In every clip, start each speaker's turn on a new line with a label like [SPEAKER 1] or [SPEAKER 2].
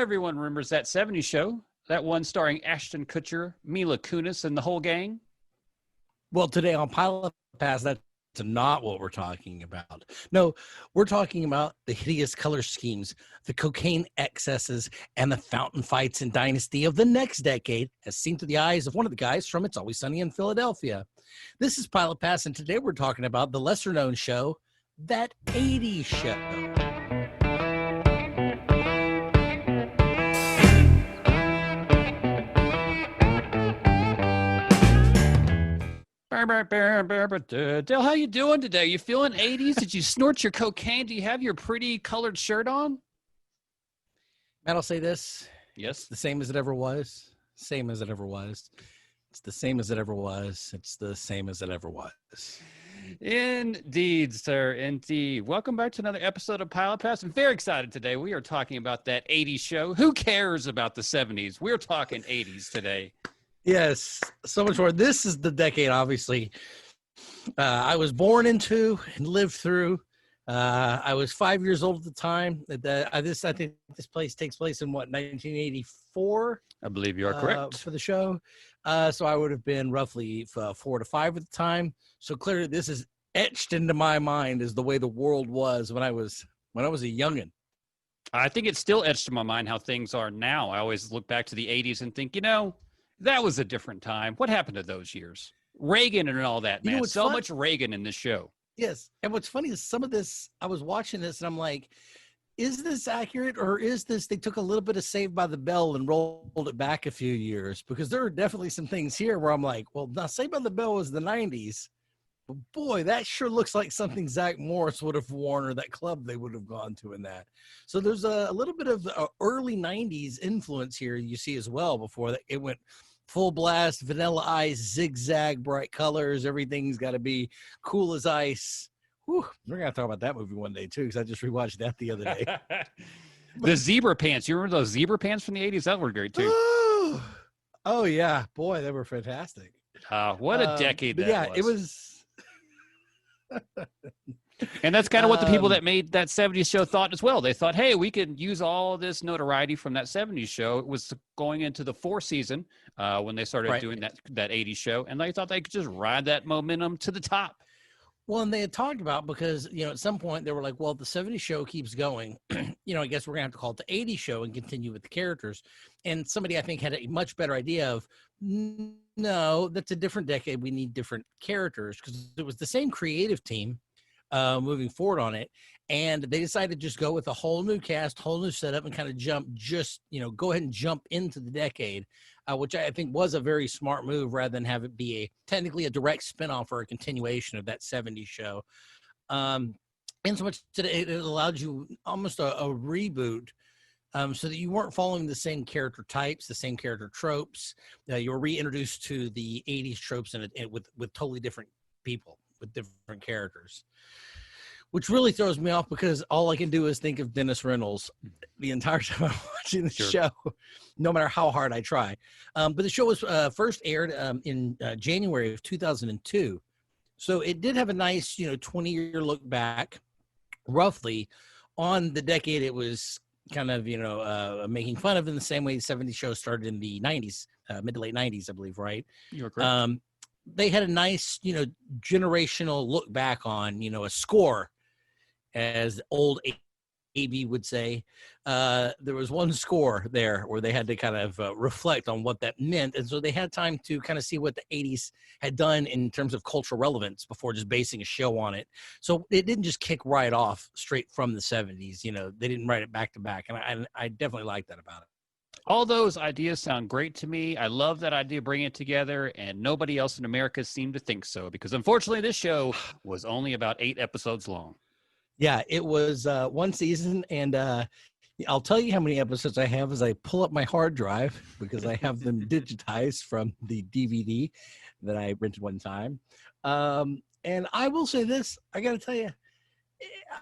[SPEAKER 1] Everyone remembers that 70s show, that one starring Ashton Kutcher, Mila Kunis, and the whole gang.
[SPEAKER 2] Well, today on Pilot Pass, that's not what we're talking about. No, we're talking about the hideous color schemes, the cocaine excesses, and the fountain fights and dynasty of the next decade, as seen through the eyes of one of the guys from It's Always Sunny in Philadelphia. This is Pilot Pass, and today we're talking about the lesser-known show, That 80s Show.
[SPEAKER 1] Dale, how you doing today? You feeling 80s? Did you snort your cocaine? Do you have your pretty colored shirt on?
[SPEAKER 2] Matt, I'll say this.
[SPEAKER 1] Yes.
[SPEAKER 2] The same as it ever was. Same as it ever was. It's the same as it ever was. It's the same as it ever was.
[SPEAKER 1] Indeed, sir. Indeed. Welcome back to another episode of Pilot Pass. I'm very excited today. We are talking about that 80s show. Who cares about the 70s? We're talking 80s today.
[SPEAKER 2] Yes, so much more. This is the decade, obviously, I was born into and lived through. I was 5 years old at the time. I think this place takes place in, 1984?
[SPEAKER 1] I believe you are correct.
[SPEAKER 2] For the show. So I would have been roughly 4 to 5 at the time. So clearly this is etched into my mind as the way the world was when I was a youngin'.
[SPEAKER 1] I think it's still etched in my mind how things are now. I always look back to the 80s and think, that was a different time. What happened to those years? Reagan and all that, man. So much Reagan in this show.
[SPEAKER 2] Yes. And what's funny is some of this, I was watching this and I'm like, is this accurate or is this, they took a little bit of Saved by the Bell and rolled it back a few years? Because there are definitely some things here where I'm like, well, now Saved by the Bell was the 90s. But boy, that sure looks like something Zach Morris would have worn or that club they would have gone to in that. So there's a little bit of early 90s influence here you see as well before that it went full blast, vanilla ice, zigzag, bright colors. Everything's got to be cool as ice. Whew, we're going to talk about that movie one day, too, because I just rewatched that the other day.
[SPEAKER 1] The zebra pants. You remember those zebra pants from the 80s? That were great, too.
[SPEAKER 2] Oh yeah. Boy, they were fantastic.
[SPEAKER 1] What a decade that was.
[SPEAKER 2] It was.
[SPEAKER 1] And that's kind of what the people that made that 70s show thought as well. They thought, hey, we could use all this notoriety from that 70s show. It was going into the fourth season when they started doing that 80s show. And they thought they could just ride that momentum to the top.
[SPEAKER 2] Well, and they had talked about because, at some point they were like, well, the 70s show keeps going. I guess we're going to have to call it the 80s show and continue with the characters. And somebody, I think, had a much better idea of, no, that's a different decade. We need different characters because it was the same creative team moving forward on it. And they decided to just go with a whole new cast, whole new setup and kind of go ahead and jump into the decade, which I think was a very smart move rather than have it be technically a direct spinoff or a continuation of that 70s show. And so much today, it allowed you almost a reboot so that you weren't following the same character types, the same character tropes. You were reintroduced to the 80s tropes and with totally different people, with different characters. Which really throws me off because all I can do is think of Dennis Reynolds the entire time I'm watching the show, no matter how hard I try. But the show was first aired in January of 2002. So it did have a nice, 20-year look back, roughly, on the decade it was kind of, making fun of in the same way the 70s show started in the 90s, mid to late 90s, I believe, right?
[SPEAKER 1] You're correct.
[SPEAKER 2] They had a nice, generational look back on, a score. As old AB would say, there was one score there where they had to kind of reflect on what that meant. And so they had time to kind of see what the 80s had done in terms of cultural relevance before just basing a show on it. So it didn't just kick right off straight from the 70s. They didn't write it back to back. And I definitely like that about it.
[SPEAKER 1] All those ideas sound great to me. I love that idea, bringing it together, and nobody else in America seemed to think so because unfortunately this show was only about 8 episodes long.
[SPEAKER 2] Yeah, it was one season, and I'll tell you how many episodes I have as I pull up my hard drive because I have them digitized from the DVD that I rented one time. And I will say this, I got to tell you,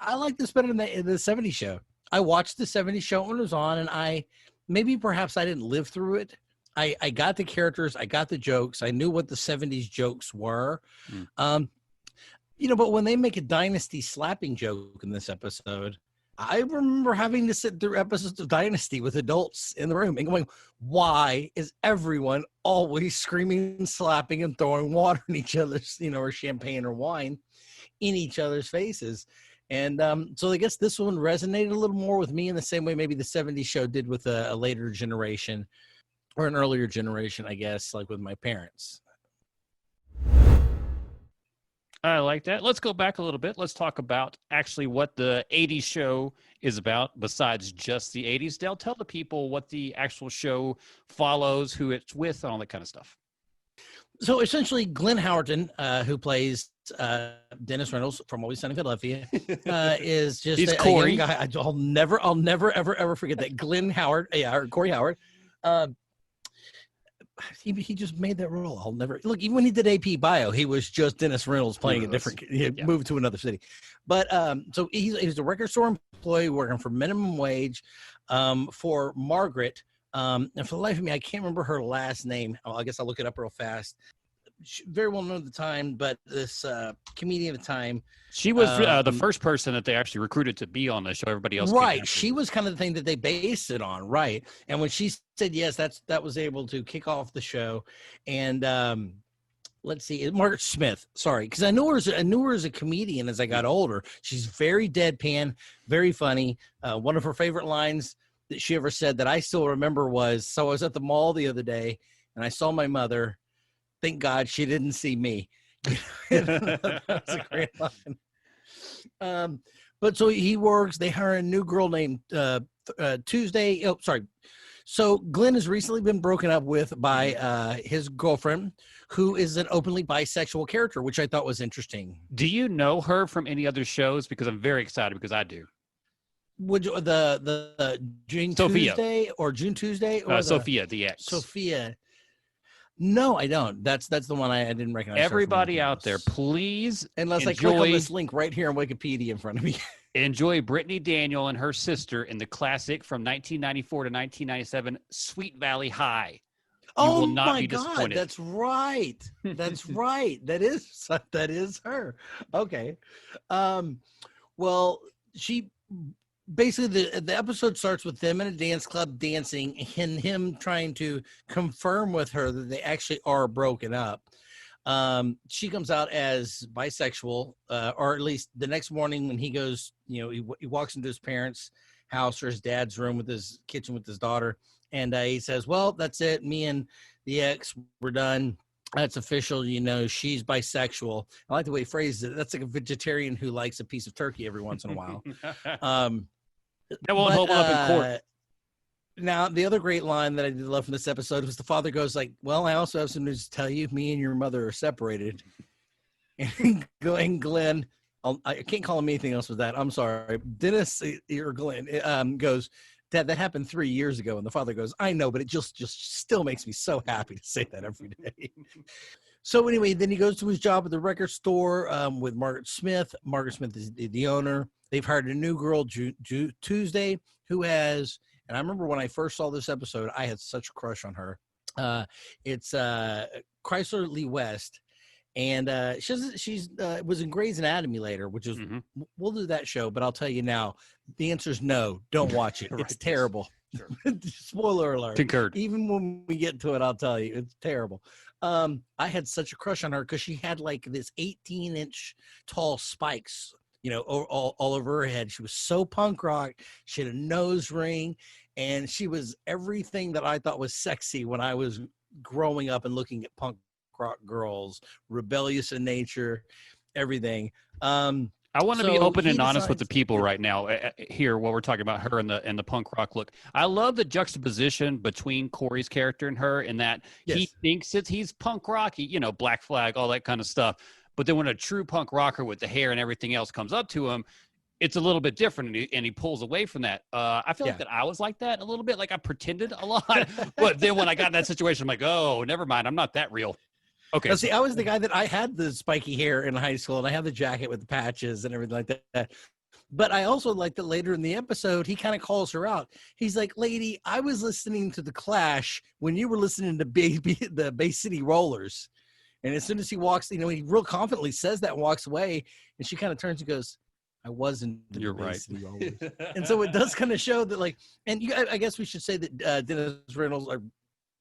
[SPEAKER 2] I like this better than the 70s show. I watched the 70s show when it was on, and perhaps I didn't live through it. I got the characters, I got the jokes, I knew what the 70s jokes were. But when they make a dynasty slapping joke in this episode, I remember having to sit through episodes of Dynasty with adults in the room and going, why is everyone always screaming, slapping, and throwing water in each other's, or champagne or wine in each other's faces? And so I guess this one resonated a little more with me in the same way maybe the 70s show did with a later generation or an earlier generation, I guess, like with my parents.
[SPEAKER 1] I like that. Let's go back a little bit. Let's talk about actually what the 80s show is about besides just the 80s. Dale, tell the people what the actual show follows, who it's with, and all that kind of stuff.
[SPEAKER 2] So essentially, Glenn Howerton, who plays Dennis Reynolds from Always Sunny in Philadelphia, is just
[SPEAKER 1] He's
[SPEAKER 2] a
[SPEAKER 1] Corey.
[SPEAKER 2] young guy. I'll never, ever forget that. Glenn Howard, or Corey Howard. He just made that role. I'll never look. Even when he did AP Bio, he was just Dennis Reynolds playing a different. He moved to another city, but so he's a record store employee working for minimum wage, for Margaret. And for the life of me, I can't remember her last name. I guess I'll look it up real fast. She, very well known at the time, but this comedian at the time.
[SPEAKER 1] She was the first person that they actually recruited to be on the show. Everybody else,
[SPEAKER 2] right? She was kind of the thing that they based it on, right? And when she said yes, that was able to kick off the show. And let's see, Margaret Smith. Sorry, because I knew her as a comedian as I got older. She's very deadpan, very funny. One of her favorite lines that she ever said that I still remember was, "So I was at the mall the other day and I saw my mother. Thank God she didn't see me." That's a great line. But so he works. They hire a new girl named Tuesday. Oh, sorry. So Glenn has recently been broken up with by his girlfriend, who is an openly bisexual character, which I thought was interesting.
[SPEAKER 1] Do you know her from any other shows? Because I'm very excited because I do.
[SPEAKER 2] Would you, the June
[SPEAKER 1] Sophia.
[SPEAKER 2] Tuesday or June Tuesday or
[SPEAKER 1] Sophia, the ex.
[SPEAKER 2] Sophia. No, I don't. That's the one I didn't recognize.
[SPEAKER 1] Everybody out there, please,
[SPEAKER 2] unless I click on this link right here on Wikipedia in front of me.
[SPEAKER 1] Enjoy Brittany Daniel and her sister in the classic from 1994 to 1997, Sweet Valley High. You will not be disappointed.
[SPEAKER 2] That's right. That's right. That is her. Okay. Well, she basically the episode starts with them in a dance club dancing and him trying to confirm with her that they actually are broken up. She comes out as bisexual, or at least the next morning when he goes, he walks into his parents' house or his dad's room with his kitchen with his daughter. And he says, well, that's it. Me and the ex, we're done. That's official. She's bisexual. I like the way he phrases it. That's like a vegetarian who likes a piece of turkey every once in a while.
[SPEAKER 1] That won't hold up in court.
[SPEAKER 2] Now, the other great line that I did love from this episode was the father goes like, well, I also have some news to tell you. Me and your mother are separated. And Glenn, I can't call him anything else with that. I'm sorry. Dennis or Glenn goes, Dad, that happened 3 years ago. And the father goes, I know, but it just still makes me so happy to say that every day. So anyway, then he goes to his job at the record store with Margaret Smith. Margaret Smith is the onyr. They've hired a new girl, Tuesday, who has, and I remember when I first saw this episode, I had such a crush on her. It's Chyler Leigh West. And she's was in Grey's Anatomy later, which is, we'll do that show, but I'll tell you now, the answer is no, don't watch it. It's terrible. Sure. Spoiler alert.
[SPEAKER 1] Concurred.
[SPEAKER 2] Even when we get to it, I'll tell you, it's terrible. I had such a crush on her because she had like this 18-inch tall spikes, all over her head. She was so punk rock. She had a nose ring, and she was everything that I thought was sexy when I was growing up and looking at punk rock girls, rebellious in nature, everything.
[SPEAKER 1] I want to be open and honest with the people right now here while we're talking about her and the punk rock look. I love the juxtaposition between Corey's character and her in that he thinks he's punk rocky, Black Flag, all that kind of stuff. But then when a true punk rocker with the hair and everything else comes up to him, it's a little bit different, and he pulls away from that. I feel like that I was like that a little bit, like I pretended a lot. But then when I got in that situation, I'm like, oh, never mind. I'm not that real. Okay.
[SPEAKER 2] Now, see, I was the guy that I had the spiky hair in high school, and I had the jacket with the patches and everything like that. But I also liked that later in the episode, he kind of calls her out. He's like, lady, I was listening to The Clash when you were listening to the Bay City Rollers. And as soon as he walks, he real confidently says that and walks away. And she kind of turns and goes, I wasn't.
[SPEAKER 1] You're right.
[SPEAKER 2] And so it does kind of show that, like, and I guess we should say that Dennis Reynolds, or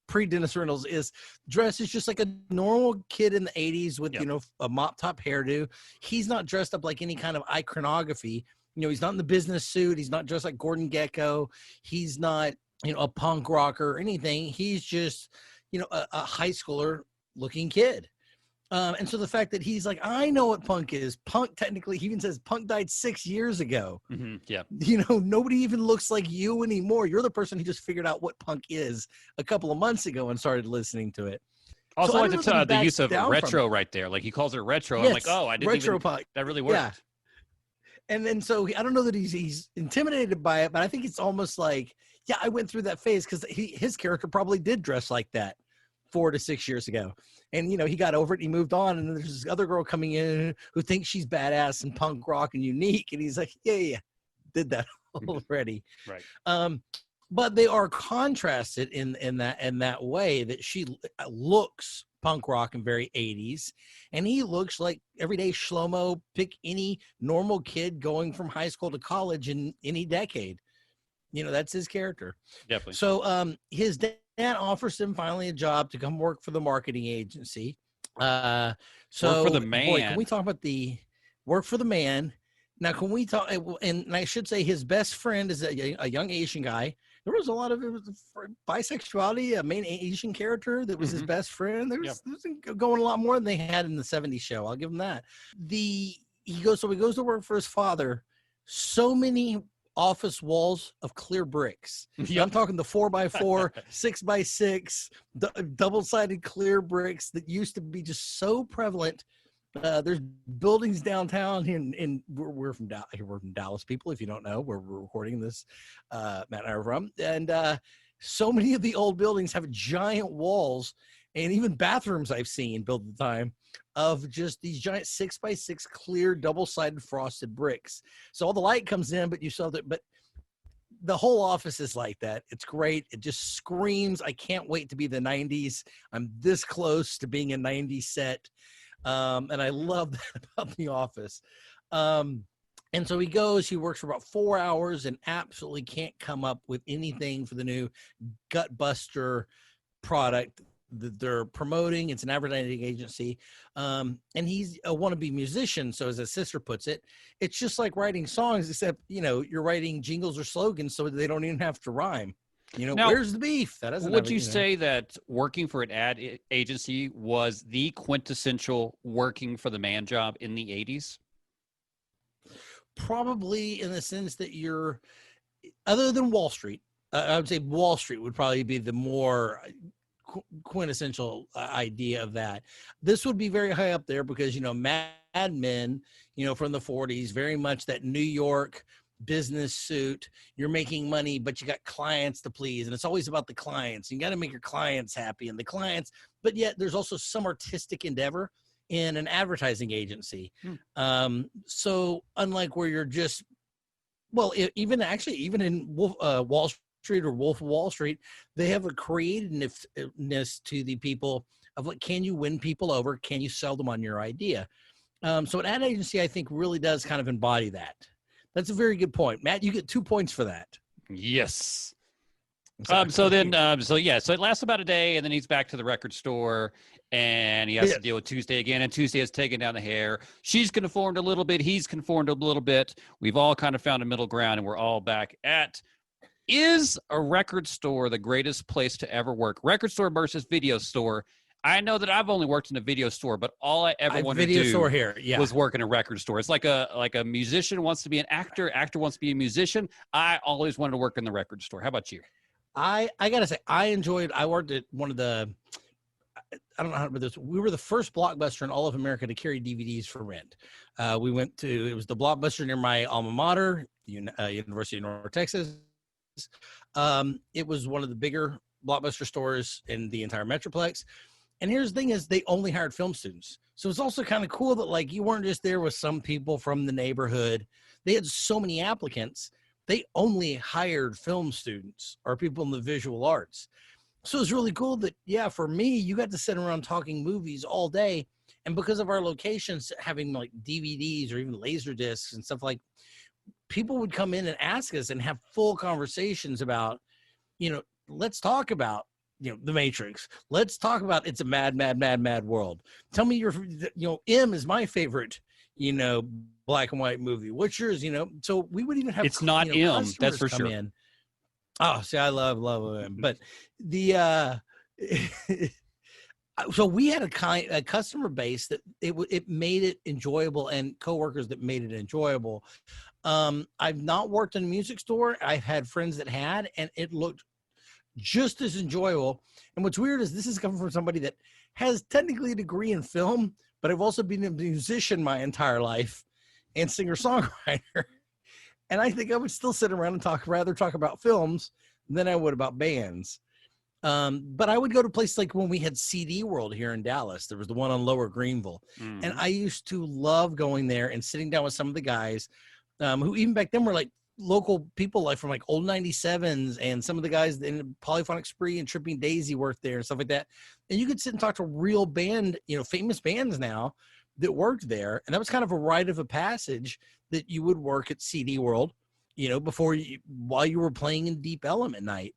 [SPEAKER 2] pre-Dennis Reynolds, is dressed as just like a normal kid in the 80s with, a mop top hairdo. He's not dressed up like any kind of iconography. He's not in the business suit. He's not dressed like Gordon Gekko. He's not, a punk rocker or anything. He's just, a high schooler looking kid. And so the fact that he's like, I know what punk is. Punk, technically, he even says punk died 6 years ago.
[SPEAKER 1] Mm-hmm. Yeah.
[SPEAKER 2] Nobody even looks like you anymore. You're the person who just figured out what punk is a couple of months ago and started listening to it.
[SPEAKER 1] Also, so like the use of retro right there. Like, he calls it retro. Yes, I'm like, oh, I didn't retro even, punk. That really worked. Yeah.
[SPEAKER 2] And then so I don't know that he's intimidated by it, but I think it's almost like, yeah, I went through that phase because his character probably did dress like that 4 to 6 years ago. And, he got over it. He moved on. And then there's this other girl coming in who thinks she's badass and punk rock and unique. And he's like, yeah, did that already.
[SPEAKER 1] Right.
[SPEAKER 2] But they are contrasted in that way, that she looks punk rock and very 80s. And he looks like everyday Shlomo, pick any normal kid going from high school to college in any decade. That's his character.
[SPEAKER 1] Definitely.
[SPEAKER 2] So his dad offers him finally a job to come work for the marketing agency. So
[SPEAKER 1] work for the man.
[SPEAKER 2] Boy, can we talk about the work for the man? Now, can we talk? And I should say his best friend is a young Asian guy. There was a lot of bisexuality, a main Asian character that was his best friend. There was going a lot more than they had in the 70s show. I'll give him that. He goes to work for his father. So many office walls of clear bricks. Yep. I'm talking the 4x4, 6x6, double-sided clear bricks that used to be just so prevalent. There's buildings downtown, and we're from Dallas, people. If you don't know, where we're recording this, Matt and I are from, and so many of the old buildings have giant walls, and even bathrooms I've seen built at the time of just these giant 6x6 clear double-sided frosted bricks. So all the light comes in, but you saw that. But the whole office is like that. It's great. It just screams, I can't wait to be the 90s. I'm this close to being a 90s set. And I love that about the office. And so he works for about 4 hours and absolutely can't come up with anything for the new Gutbuster product that they're promoting. It's an advertising agency. And he's a wannabe musician. So as his sister puts it, it's just like writing songs, except, you're writing jingles or slogans so they don't even have to rhyme. Now, where's the beef? That doesn't.
[SPEAKER 1] Would you say that working for an ad agency was the quintessential working for the man job in the 80s?
[SPEAKER 2] Probably, in the sense that you're, other than Wall Street, I would say Wall Street would probably be the more quintessential idea of that. This would be very high up there because, Mad Men, from the 40s, very much that New York business suit. You're making money, but you got clients to please, and it's always about the clients. You got to make your clients happy, and the clients, but yet there's also some artistic endeavor in an advertising agency. So unlike where you're just, well, even in Wall Street or Wolf of Wall Street, they have a creativeness to the people of what, can you win people over? Can you sell them on your idea? So an ad agency, I think, really does kind of embody that. That's a very good point. Matt, you get 2 points for that.
[SPEAKER 1] Yes. So it lasts about a day, and then he's back to the record store, and he has to deal with Tuesday again, and Tuesday has taken down the hair. She's conformed a little bit. He's conformed a little bit. We've all kind of found a middle ground, and we're all back at, is a record store the greatest place to ever work? Record store versus video store. I know that I've only worked in a video store, but all I ever wanted to do was work in a record store. It's like a musician wants to be an actor, actor wants to be a musician. I always wanted to work in the record store. How about you?
[SPEAKER 2] I gotta say, I worked at one of the, I don't know how to put this. We were the first Blockbuster in all of America to carry DVDs for rent. It was the Blockbuster near my alma mater, University of North Texas. It was one of the bigger Blockbuster stores in the entire Metroplex. And here's the thing is, they only hired film students. So it's also kind of cool that, like, you weren't just there with some people from the neighborhood. They had so many applicants. They only hired film students or people in the visual arts. So it's really cool that, for me, you got to sit around talking movies all day. And because of our locations having like DVDs or even laser discs and stuff, like people would come in and ask us and have full conversations about, let's talk about, The Matrix. Let's talk about It's a Mad, Mad, Mad, Mad World. Tell me M is my favorite, black and white movie. What's yours? So we would even have,
[SPEAKER 1] it's not M, that's for
[SPEAKER 2] come
[SPEAKER 1] sure.
[SPEAKER 2] in. Oh, see, I love M, but the, so we had a customer base that it made it enjoyable, and coworkers that made it enjoyable. I've not worked in a music store. I've had friends that had, and it looked just as enjoyable. And what's weird is this is coming from somebody that has technically a degree in film, but I've also been a musician my entire life and singer-songwriter. And I think I would still sit around and rather talk about films than I would about bands. But I would go to places like when we had CD World here in Dallas. There was the one on Lower Greenville. Mm-hmm. And I used to love going there and sitting down with some of the guys who even back then were like local people, like from like old 97s, and some of the guys in Polyphonic Spree and Tripping Daisy worked there and stuff like that. And you could sit and talk to real band, famous bands now that worked there. And that was kind of a rite of a passage that you would work at CD World, while you were playing in Deep Element night.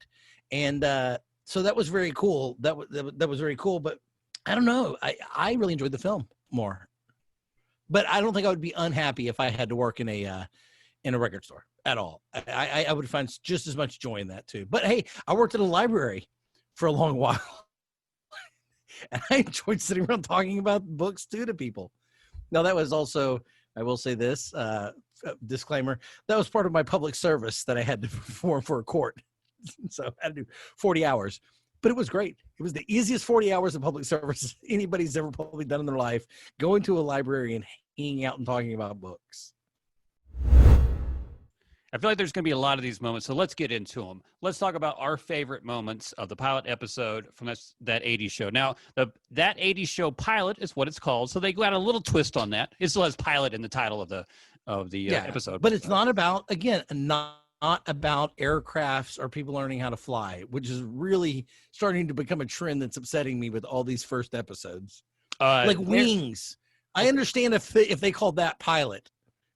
[SPEAKER 2] And so that was very cool. That was very cool. But I don't know. I really enjoyed the film more. But I don't think I would be unhappy if I had to work in a record store at all. I would find just as much joy in that too. But hey, I worked at a library for a long while. And I enjoyed sitting around talking about books too to people. Now that was also, I will say this, disclaimer, that was part of my public service that I had to perform for a court. So I had to do 40 hours, but it was great. It was the easiest 40 hours of public service anybody's ever probably done in their life, going to a library and hanging out and talking about books.
[SPEAKER 1] I feel like there's going to be a lot of these moments, so let's get into them. Let's talk about our favorite moments of the pilot episode from that 80s show. Now, that 80s show pilot is what it's called, so they got a little twist on that. It still has pilot in the title of the episode.
[SPEAKER 2] But it's not about, again, not about aircrafts or people learning how to fly, which is really starting to become a trend that's upsetting me with all these first episodes. Like wings. I understand if they called that pilot.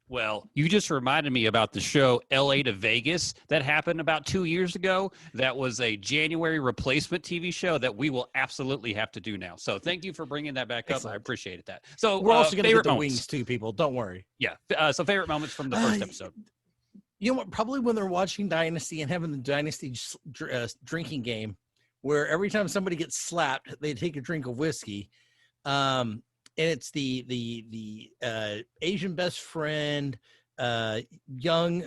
[SPEAKER 1] Well, you just reminded me about the show LA to Vegas that happened about 2 years ago. That was a January replacement TV show that we will absolutely have to do now. So thank you for bringing that back up. I appreciated that. So
[SPEAKER 2] we're also going to get the wings too, people. Don't worry.
[SPEAKER 1] Yeah. So favorite moments from the first episode.
[SPEAKER 2] You know what? Probably when they're watching Dynasty and having the Dynasty drinking game, where every time somebody gets slapped, they take a drink of whiskey. And it's the Asian best friend, young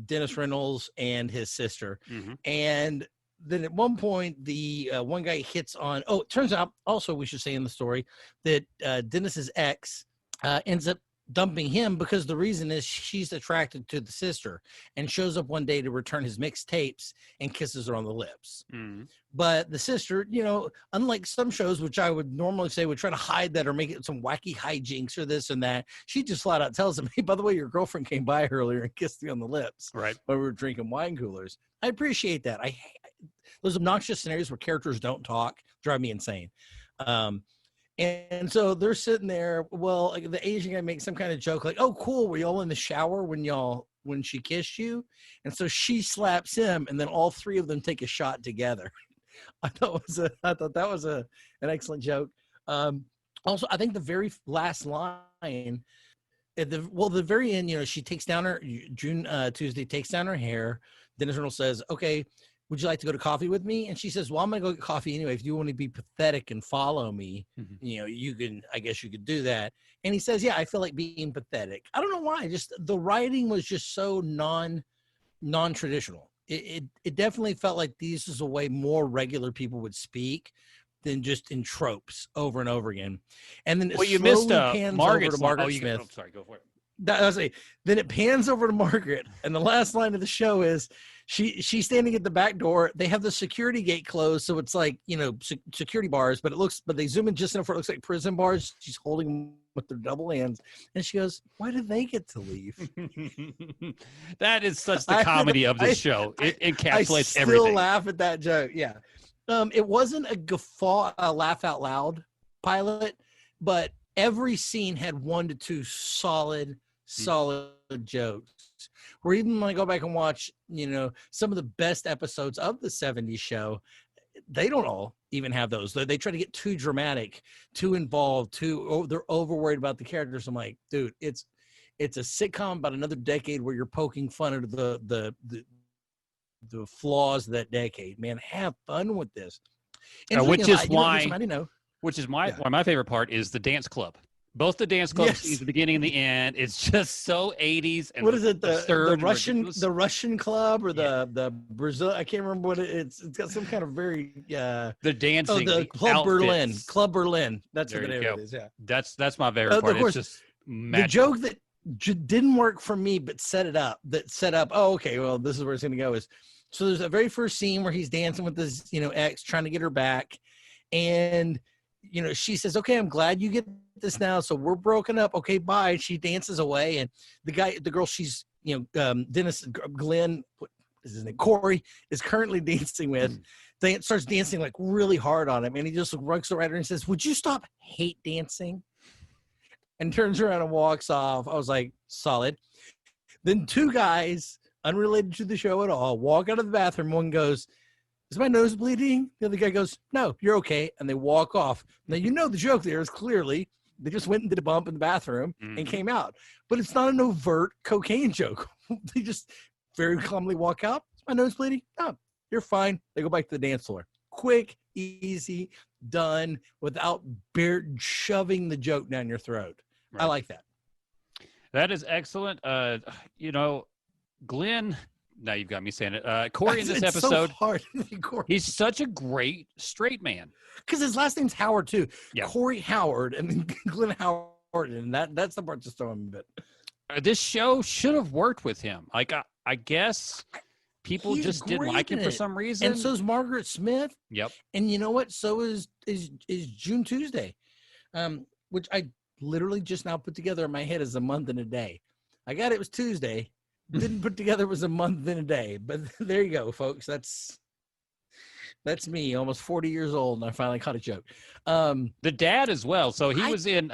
[SPEAKER 2] Dennis Reynolds and his sister. Mm-hmm. And then at one point, the one guy hits on, it turns out also we should say in the story that Dennis's ex ends up dumping him because the reason is she's attracted to the sister and shows up one day to return his mixtapes and kisses her on the lips. Mm. But the sister, unlike some shows, which I would normally say would try to hide that or make it some wacky hijinks or this and that, she just flat out tells him, hey, by the way, your girlfriend came by earlier and kissed me on the lips.
[SPEAKER 1] Right.
[SPEAKER 2] While we were drinking wine coolers. I appreciate that. Those obnoxious scenarios where characters don't talk drive me insane. And so they're sitting there. Well, like the Asian guy makes some kind of joke like, oh, cool. Were y'all in the shower when she kissed you? And so she slaps him, and then all three of them take a shot together. I thought that was an excellent joke. Also, I think the very last line at the very end, she takes down her Tuesday takes down her hair. Dennis Reynolds says, okay, would you like to go to coffee with me? And she says, well, I'm going to go get coffee anyway. If you want to be pathetic and follow me, mm-hmm. I guess you could do that. And he says, yeah, I feel like being pathetic. I don't know why. Just the writing was just so non-traditional. It definitely felt like this is a way more regular people would speak than just in tropes over and over again. And then
[SPEAKER 1] you missed
[SPEAKER 2] Margaret Smith.
[SPEAKER 1] Sorry, go for it.
[SPEAKER 2] Then it pans over to Margaret, and the last line of the show is she's standing at the back door. They have the security gate closed, so it's like security bars, but they zoom in just enough where it looks like prison bars. She's holding them with their double hands, and she goes, "Why did they get to leave?"
[SPEAKER 1] That is such the comedy of the show. It encapsulates everything.
[SPEAKER 2] I still laugh at that joke. Yeah, it wasn't a laugh out loud pilot, but every scene had 1 to 2 solid jokes. Or even when I go back and watch, some of the best episodes of the 70s show, they don't all even have those. They try to get too dramatic, too involved, they're over worried about the characters. I'm like, dude, it's a sitcom about another decade where you're poking fun at the flaws of that decade. Man, have fun with this.
[SPEAKER 1] Which is why one of my favorite part is the dance club. Both the dance club scenes, the beginning and the end, it's just so 80s. And
[SPEAKER 2] what is it? The Russian club or the Brazil? I can't remember what it's got some kind of very
[SPEAKER 1] the dancing.
[SPEAKER 2] The Club Berlin. Club Berlin. That's what the name of it is. Yeah,
[SPEAKER 1] that's my favorite part.
[SPEAKER 2] Of course,
[SPEAKER 1] it's just
[SPEAKER 2] the joke that didn't work for me, but set up. Oh, okay. Well, this is where it's going to go. So there's a very first scene where he's dancing with his ex, trying to get her back, and she says, okay, I'm glad you get this now. So we're broken up. Okay, bye. She dances away. And the girl she's, Dennis, Glenn, what is his name? Corey is currently dancing with, starts dancing like really hard on him. And he just looks right at her and says, would you stop hate dancing? And turns around and walks off. I was like, solid. Then 2 guys, unrelated to the show at all, walk out of the bathroom. One goes, is my nose bleeding? The other guy goes, no, you're okay. And they walk off. Now, the joke there is clearly they just went and did a bump in the bathroom and came out. But it's not an overt cocaine joke. They just very calmly walk out. Is my nose bleeding? No, you're fine. They go back to the dance floor. Quick, easy, done, without shoving the joke down your throat. Right. I like that.
[SPEAKER 1] That is excellent. Glenn... Now you've got me saying it. Corey in this episode,
[SPEAKER 2] so hard.
[SPEAKER 1] He's such a great straight man.
[SPEAKER 2] Because his last name's Howard too.
[SPEAKER 1] Yeah.
[SPEAKER 2] Corey Howard and then Glenn Howard, and that's the part that's throwing me a bit.
[SPEAKER 1] This show should have worked with him. Like I guess people just didn't like him for some reason.
[SPEAKER 2] And so is Margaret Smith.
[SPEAKER 1] Yep.
[SPEAKER 2] And you know what? So is June Tuesday, which I literally just now put together in my head as a month and a day. I got it was Tuesday. Didn't put together was a month and a day, but there you go, folks. That's me, almost 40 years old, and I finally caught a joke.
[SPEAKER 1] The dad as well. So he was in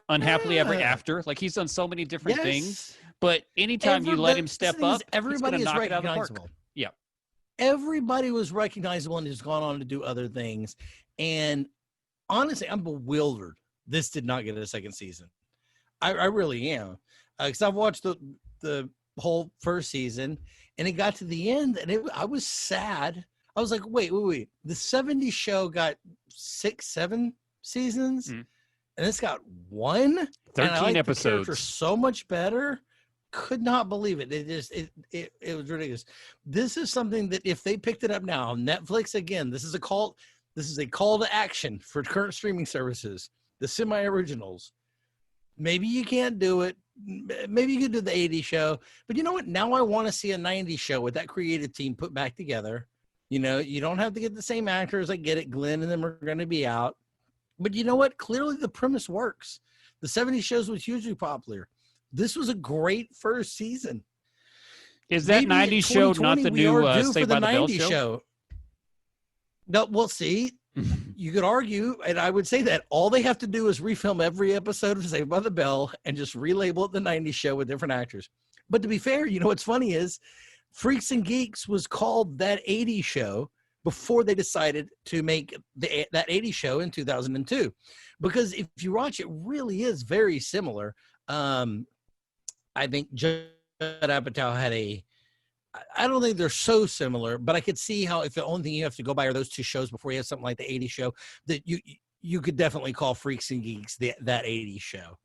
[SPEAKER 1] Unhappily Ever After. Like he's done so many different things, but anytime you let him step up,
[SPEAKER 2] everybody is recognizable.
[SPEAKER 1] Yeah,
[SPEAKER 2] everybody was recognizable and has gone on to do other things. And honestly, I'm bewildered. This did not get a second season. I really am, because I've watched the whole first season, and it got to the end, and I was sad. I was like, wait. The 70s show got 6-7 seasons, and it's got 1.
[SPEAKER 1] 13 episodes.
[SPEAKER 2] The so much better. Could not believe it. It was ridiculous. This is something that if they picked it up now, Netflix again, this is a call to action for current streaming services, the semi-originals. Maybe you can't do it. Maybe you could do the 80s show, but you know what? Now I want to see a 90s show with that creative team put back together. You don't have to get the same actors. I get it. Glenn and them are going to be out, but you know what? Clearly the premise works. The 70s shows was hugely popular. This was a great first season.
[SPEAKER 1] Is that 90s show not the new Saved by the Bell show?
[SPEAKER 2] No, we'll see. You could argue, and I would say that all they have to do is refilm every episode of Saved by the Bell and just relabel it the 90s show with different actors. But to be fair, what's funny is Freaks and Geeks was called That 80s Show before they decided to make that 80s show in 2002. Because if you watch, it really is very similar. I think Judd Apatow had I don't think they're so similar, but I could see how if the only thing you have to go by are those 2 shows before you have something like the 80s show, that you could definitely call Freaks and Geeks that 80s show.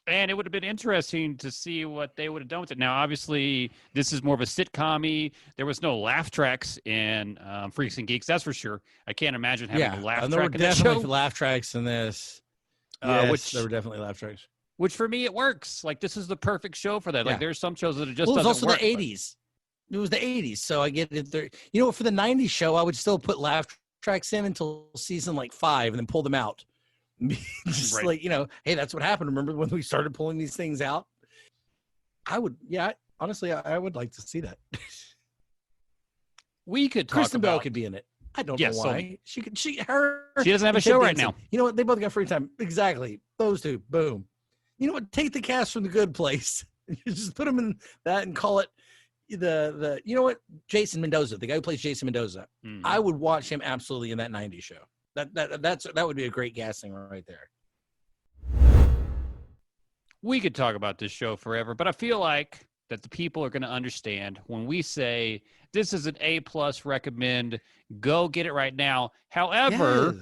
[SPEAKER 1] And it would have been interesting to see what they would have done with it. Now, obviously, this is more of a sitcom-y. There was no laugh tracks in Freaks and Geeks, that's for sure. I can't imagine having a laugh track in this show.
[SPEAKER 2] There were definitely laugh tracks in this. Yes, there were definitely laugh tracks.
[SPEAKER 1] Which for me, it works. Like, this is the perfect show for that. Yeah. Like, there's some shows that it just doesn't work.
[SPEAKER 2] It was also the 80s. It was the 80s, so I get it. There. For the 90s show, I would still put laugh tracks in until season 5 and then pull them out. Just right. Hey, that's what happened. Remember when we started pulling these things out? Honestly, I would like to see that.
[SPEAKER 1] We could talk
[SPEAKER 2] Kristen Bell could be in it. I don't
[SPEAKER 1] Yes,
[SPEAKER 2] know why.
[SPEAKER 1] She
[SPEAKER 2] She
[SPEAKER 1] doesn't have a
[SPEAKER 2] and
[SPEAKER 1] show
[SPEAKER 2] Ted
[SPEAKER 1] right
[SPEAKER 2] Danson.
[SPEAKER 1] now.
[SPEAKER 2] You know what? They both got free time. Exactly. Those two. Boom. You know what? Take the cast from The Good Place. Just put them in that and call it the. You know what? Jason Mendoza, the guy who plays Jason Mendoza.
[SPEAKER 1] Mhm.
[SPEAKER 2] I would watch him absolutely in that '90s show. That would be a great casting right there.
[SPEAKER 1] We could talk about this show forever, but I feel like that the people are going to understand when we say this is an A+ recommend. Go get it right now. However,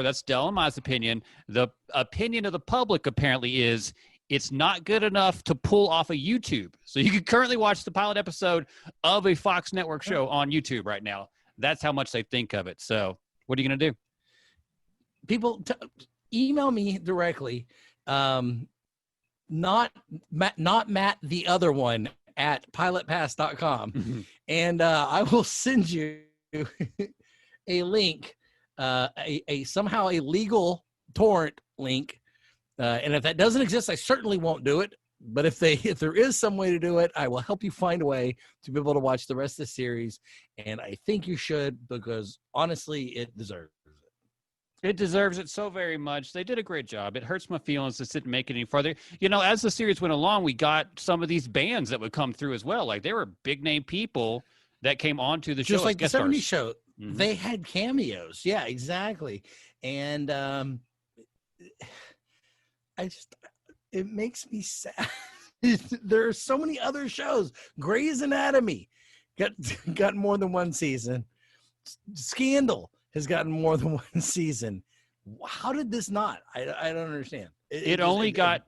[SPEAKER 1] that's Del and my opinion. The opinion of the public apparently is it's not good enough to pull off of YouTube. So you can currently watch the pilot episode of a Fox Network show on YouTube right now. That's how much they think of it. So what are you going to do?
[SPEAKER 2] People email me directly. Not Matt, the other one at pilotpass.com. And I will send you a link, somehow a legal torrent link. And if that doesn't exist, I certainly won't do it. But if there is some way to do it, I will help you find a way to be able to watch the rest of the series. And I think you should, because honestly, it deserves it.
[SPEAKER 1] It deserves it so very much. They did a great job. It hurts my feelings this didn't make it any further. You know, as the series went along, we got some of these bands that would come through as well. Like, they were big name people that came onto the show.
[SPEAKER 2] Just like the 70s show.
[SPEAKER 1] Mm-hmm.
[SPEAKER 2] They had cameos. Yeah, exactly. And it makes me sad. There are so many other shows. Grey's Anatomy got more than one season. Scandal has gotten more than one season. How did this not? I don't understand.
[SPEAKER 1] It only got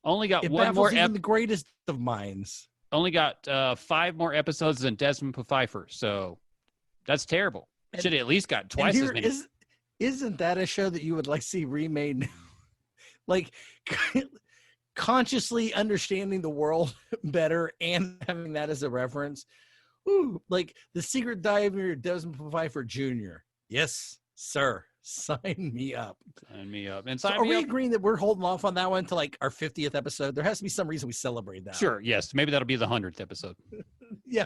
[SPEAKER 1] one more.
[SPEAKER 2] Even the greatest of minds.
[SPEAKER 1] Only got 5 more episodes than Desmond Pfeiffer. So that's terrible. Should have at least got twice as many.
[SPEAKER 2] Isn't that a show that you would like to see remade? Like consciously understanding the world better and having that as a reference. Ooh, like The Secret Diary of Desmond Pfeiffer Jr. Yes, sir. Sign me up.
[SPEAKER 1] Sign me up. And
[SPEAKER 2] are we agreeing that we're holding off on that one to like our 50th episode? There has to be some reason we celebrate that.
[SPEAKER 1] Sure. Yes. Maybe that'll be the 100th episode.
[SPEAKER 2] Yeah.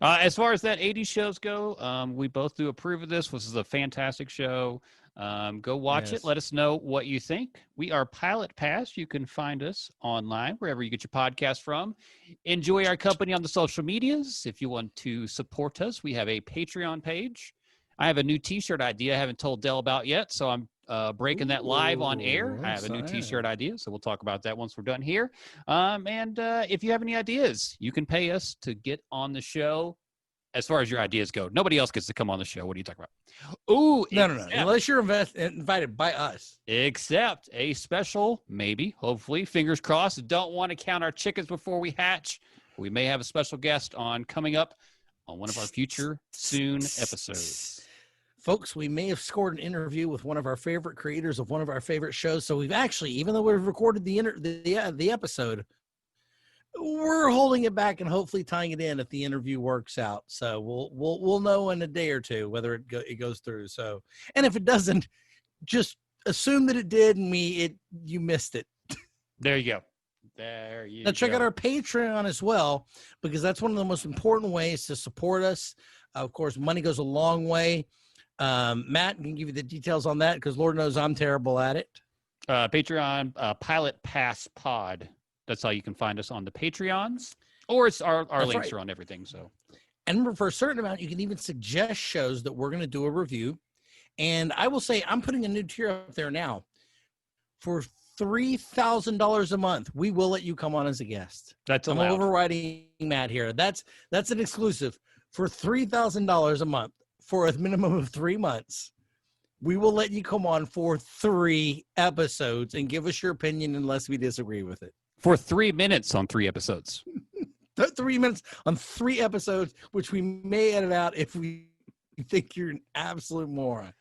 [SPEAKER 1] As far as that 80s shows go, we both do approve of this. This is a fantastic show. Go watch it. Let us know what you think. We are Pilot Pass. You can find us online, wherever you get your podcast from. Enjoy our company on the social medias. If you want to support us, we have a Patreon page. I have a new t-shirt idea I haven't told Del about yet, so I'm breaking that live on air. I have a new t-shirt idea, so we'll talk about that once we're done here. And if you have any ideas, you can pay us to get on the show. As far as your ideas go, nobody else gets to come on the show. What are you talking about? Ooh,
[SPEAKER 2] no. Unless you're invited by us.
[SPEAKER 1] Except a special, maybe, hopefully, fingers crossed. Don't want to count our chickens before we hatch. We may have a special guest on coming up on one of our future soon episodes.
[SPEAKER 2] Folks, we may have scored an interview with one of our favorite creators of one of our favorite shows. So we've actually, even though we've recorded the episode, we're holding it back and hopefully tying it in if the interview works out. So we'll know in a day or two whether it goes through. So, and if it doesn't, just assume that it did and you missed it.
[SPEAKER 1] There you go.
[SPEAKER 2] Now check out our Patreon as well, because that's one of the most important ways to support us. Of course, money goes a long way. Matt can give you the details on that, because Lord knows I'm terrible at it.
[SPEAKER 1] Patreon, Pilot Pass Pod. That's how you can find us on the Patreons, or it's our links are on everything. So,
[SPEAKER 2] and remember, for a certain amount, you can even suggest shows that we're going to do a review. And I will say, I'm putting a new tier up there now. For $3,000 a month, we will let you come on as a guest.
[SPEAKER 1] That's allowed.
[SPEAKER 2] I'm overriding Matt here. That's an exclusive. For $3,000 a month for a minimum of 3 months, we will let you come on for 3 episodes and give us your opinion unless we disagree with it.
[SPEAKER 1] For 3 minutes on 3 episodes.
[SPEAKER 2] 3 minutes on 3 episodes, which we may edit out if we think you're an absolute moron.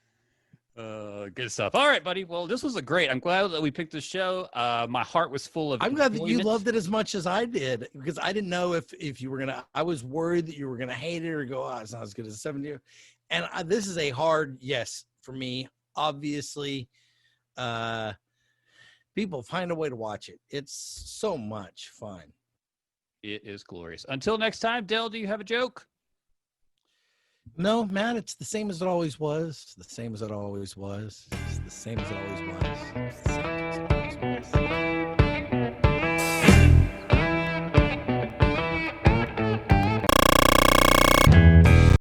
[SPEAKER 1] Good stuff. All right, buddy. Well, this was I'm glad that we picked this show. My heart was full of.
[SPEAKER 2] I'm glad that you loved it as much as I did, because I didn't know if you were gonna. I was worried that you were gonna hate it or go, "Oh, it's not as good as 70." And this is a hard yes for me. Obviously, people find a way to watch it. It's so much fun.
[SPEAKER 1] It is glorious. Until next time, Del, do you have a joke?
[SPEAKER 2] No, Matt, it's the same as it always was. The same as it always was. It's the same as it always was.